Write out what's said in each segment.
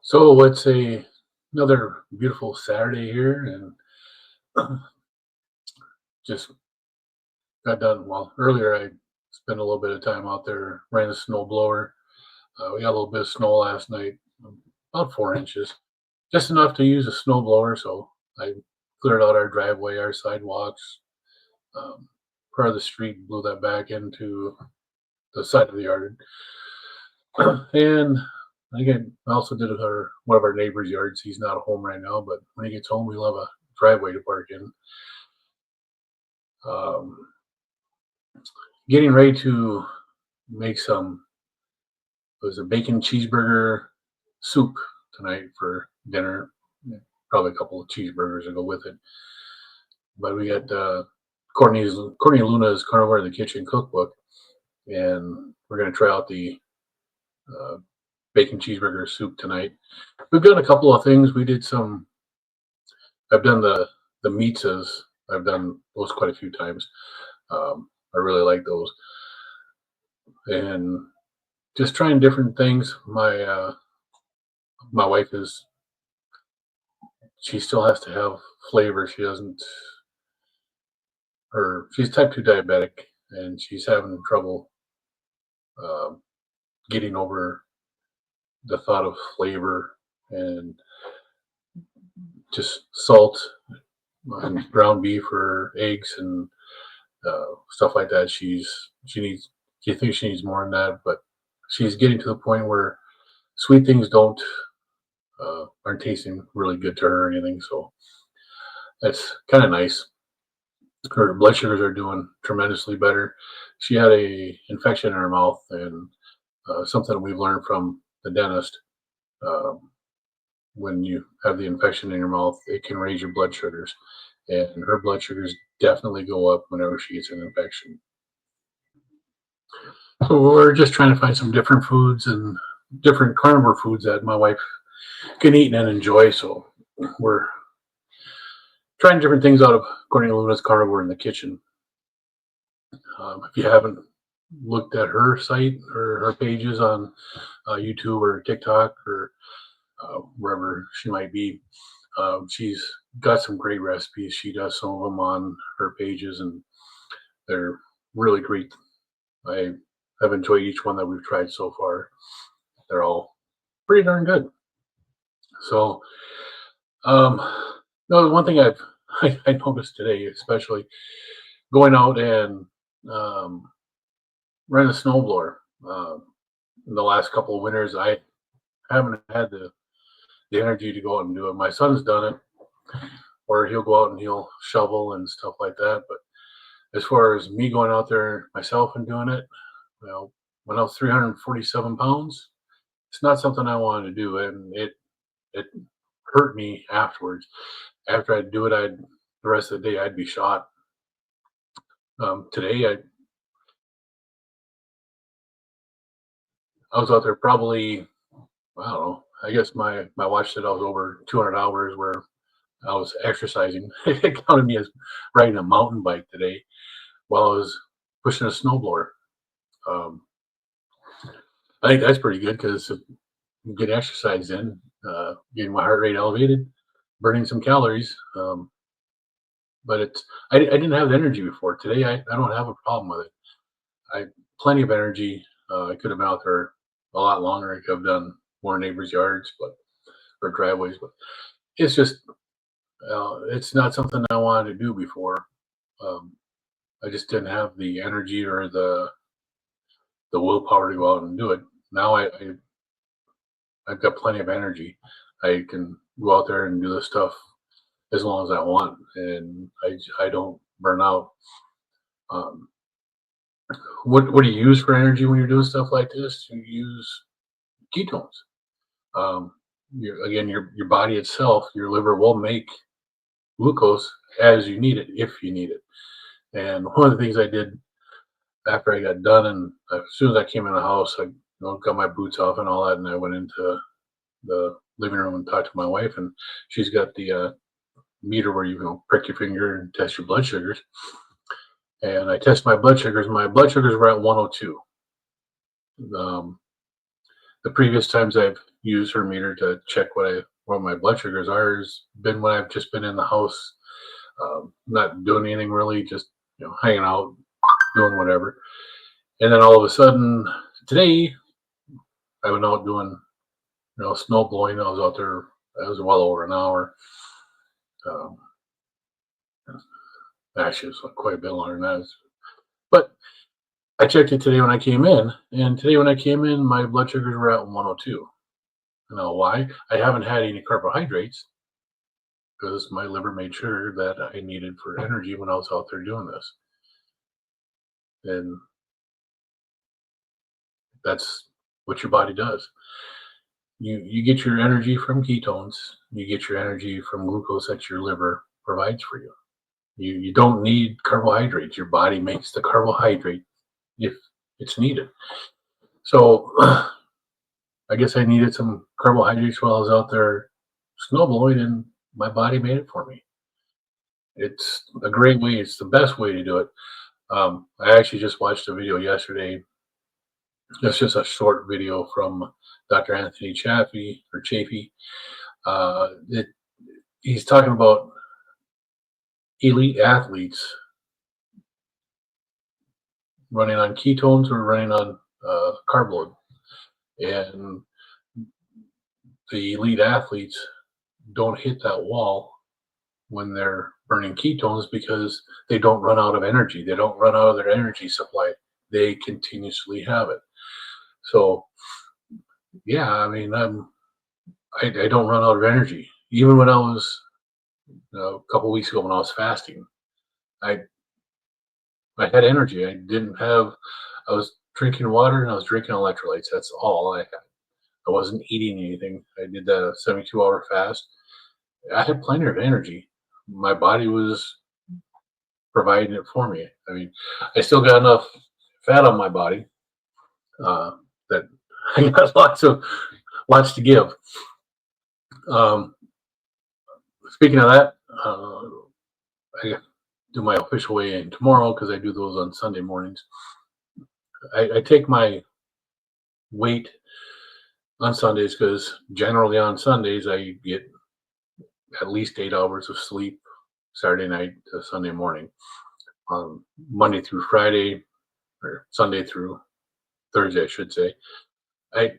So it's another beautiful Saturday here, and just got done. Well, earlier I spent a little bit of time out there, ran a snow blower. We got a little bit of snow last night, about 4 inches, just enough to use a snow blower. So I cleared out our driveway, our sidewalks, um, part of the street, blew that back into the side of the yard, and again, I also did one of our neighbors' yards. He's not home right now, but when he gets home, we'll have a driveway to park in. Um, Getting ready to make some it was a bacon cheeseburger soup tonight for dinner. Yeah, probably a couple of cheeseburgers to go with it. But we got Courtney Luna's Carnivore in the Kitchen cookbook, and we're going to try out the uh, bacon cheeseburger soup tonight. We've done a couple of things. We did some. I've done the mitzas. I've done those quite a few times. I really like those, and just trying different things. My wife is she still has to have flavor. She doesn't her she's type 2 diabetic, and she's having trouble um, getting over the thought of flavor and just salt and ground beef or eggs and stuff like that. She thinks she needs more than that, but she's getting to the point where sweet things aren't tasting really good to her or anything. So that's kind of nice. Her blood sugars are doing tremendously better. She had a infection in her mouth, and something we've learned from the dentist. Um, when you have the infection in your mouth, it can raise your blood sugars, and her blood sugars definitely go up whenever she gets an infection. So we're just trying to find some different foods and different carnivore foods that my wife can eat and enjoy. So we're trying different things out of Courtney Luna's Carnivore in the Kitchen. If you haven't looked at her site or her pages on YouTube or TikTok or wherever she might be, she's got some great recipes. She does some of them on her pages, and they're really great. I have enjoyed each one that we've tried so far. They're all pretty darn good. So, um, no, one thing I noticed today, especially going out and um, rent a snowblower. In the last couple of winters, I haven't had the energy to go out and do it. My son's done it, or he'll go out and he'll shovel and stuff like that. But as far as me going out there myself and doing it, well, when I was 347 pounds, it's not something I wanted to do, and it hurt me afterwards. After I'd do it, the rest of the day I'd be shot. Today I was out there probably, I don't know. I guess my watch said I was over 200 hours where I was exercising. It counted me as riding a mountain bike today while I was pushing a snowblower. Um, I think that's pretty good because get exercise in, getting my heart rate elevated, burning some calories. But I didn't have the energy before. Today I don't have a problem with it. I plenty of energy. I could have been out there a lot longer. I could have done more neighbors' yards, but or driveways. But it's just it's not something I wanted to do before. Um, I just didn't have the energy or the willpower to go out and do it. Now I've got plenty of energy. I can go out there and do this stuff as long as I want, and I don't burn out. Um, what do you use for energy when you're doing stuff like this? You use ketones. Um, again, your body itself, your liver will make glucose as you need it if you need it. And one of the things I did after I got done, and as soon as I came in the house, I got my boots off and all that, and I went into the living room and talked to my wife, and she's got the meter where you prick your finger and test your blood sugars. And I test my blood sugars. My blood sugars were at 102. Um, The previous times I've used her meter to check what my blood sugars are has been when I've just been in the house, not doing anything really, just hanging out, doing whatever. And then all of a sudden today, I went out doing snow blowing. I was out there. I was well over an hour. Um, Actually, it was quite a bit longer than that. But I checked it today when I came in, and today when I came in, my blood sugars were at 102. Now, why? I haven't had any carbohydrates because my liver made sure that I needed for energy when I was out there doing this. And that's what your body does. You get your energy from ketones, you get your energy from glucose that your liver provides for you. You don't need carbohydrates. Your body makes the carbohydrate if it's needed. So I guess I needed some carbohydrates while I was out there snowblowing, and my body made it for me. It's a great way. It's the best way to do it. I actually just watched a video yesterday. It's just a short video from Dr. Anthony Chaffee. He's talking about elite athletes running on ketones or running on carb load, and the elite athletes don't hit that wall when they're burning ketones because they don't run out of energy. They don't run out of their energy supply. They continuously have it. So, yeah, I mean, I don't run out of energy. Even when I was a couple weeks ago when I was fasting, I I had energy. I was drinking water and I was drinking electrolytes. That's all I had. I wasn't eating anything. I did that 72-hour fast. I had plenty of energy. My body was providing it for me. I mean, I still got enough fat on my body uh, that I got lots to give. Um, Speaking of that, I do my official weigh in tomorrow because I do those on Sunday mornings. I take my weight on Sundays because generally on Sundays I get at least 8 hours of sleep Saturday night to Sunday morning. Monday through Friday, or Sunday through Thursday, I should say, I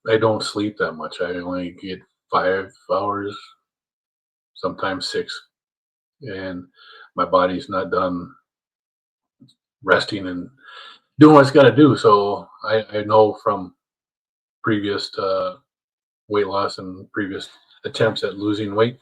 I don't sleep that much. I only get 5 hours, sometimes six, and my body's not done resting and doing what it's got to do. So I know from previous weight loss and previous attempts at losing weight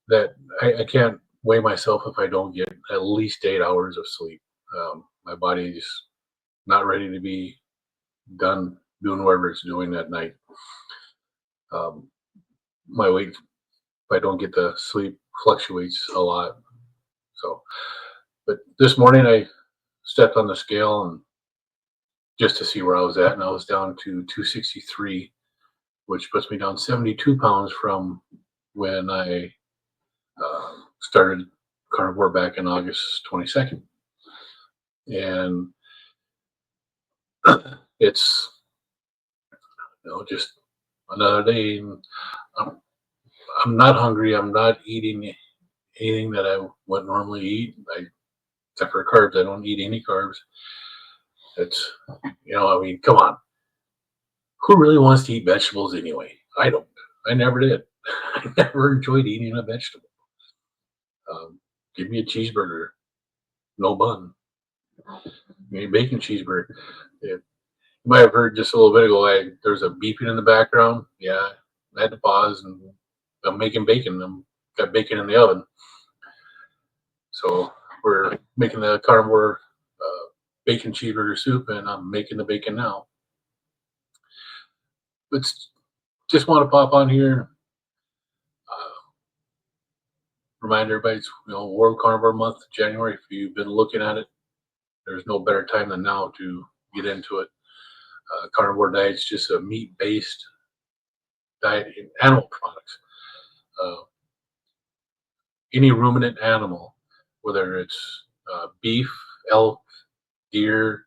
that I can't weigh myself if I don't get at least 8 hours of sleep. My body's not ready to be done doing whatever it's doing that night. Um, my weight, if I don't get the sleep, fluctuates a lot. So, but this morning I stepped on the scale and just to see where I was at, and I was down to 263, which puts me down 72 pounds from when I started carnivore back in August 22nd. And it's just another day. And I'm not hungry. I'm not eating anything that I would normally eat. Except for carbs, I don't eat any carbs. It's I mean, come on. Who really wants to eat vegetables anyway? I don't. I never did. I never enjoyed eating a vegetable. Give me a cheeseburger, no bun. Give me a bacon cheeseburger. Yeah. You might have heard just a little bit ago, there's a beeping in the background. Yeah, I had to pause and I'm making bacon. Got bacon in the oven. So we're making the carnivore bacon cheeseburger soup, and I'm making the bacon now. But just want to pop on here, remind everybody it's World Carnivore Month, January. If you've been looking at it, there's no better time than now to get into it. Carnivore diet's just a meat-based diet in animal products. Any ruminant animal, whether it's beef, elk, deer,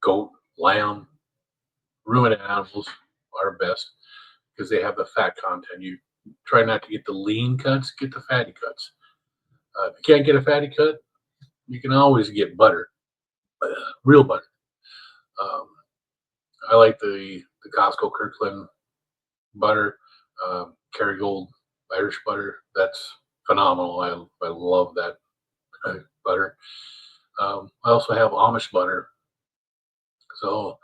goat, lamb, ruminant animals are best because they have the fat content. You try not to get the lean cuts, get the fatty cuts. If you can't get a fatty cut, you can always get butter, real butter. Um, I like the Costco Kirkland butter, Kerrygold Irish butter. That's phenomenal. I love that butter. I also have Amish butter. So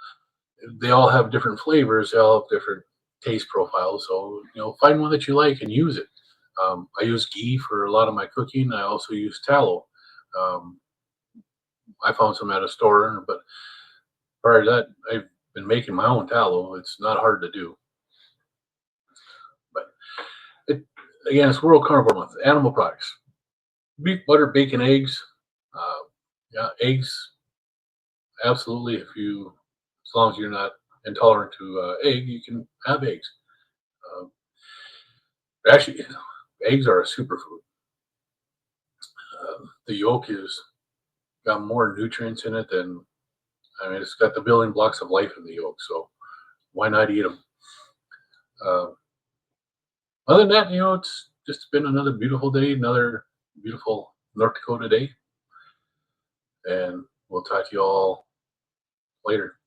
they all have different flavors. They all have different taste profiles. So find one that you like and use it. I use ghee for a lot of my cooking. I also use tallow. Um, I found some at a store, but prior to that, I've been making my own tallow. It's not hard to do. But it, again, it's World Carnivore Month. Animal products: beef, butter, bacon, eggs. Uh, yeah, eggs. Absolutely. As long as you're not intolerant to egg, you can have eggs. Uh, actually, eggs are a superfood. The yolk is got more nutrients in it than it's got the building blocks of life in the yolk. So why not eat them? Uh, Other than that, it's just been another beautiful day, another beautiful North Dakota day, and we'll talk to you all later.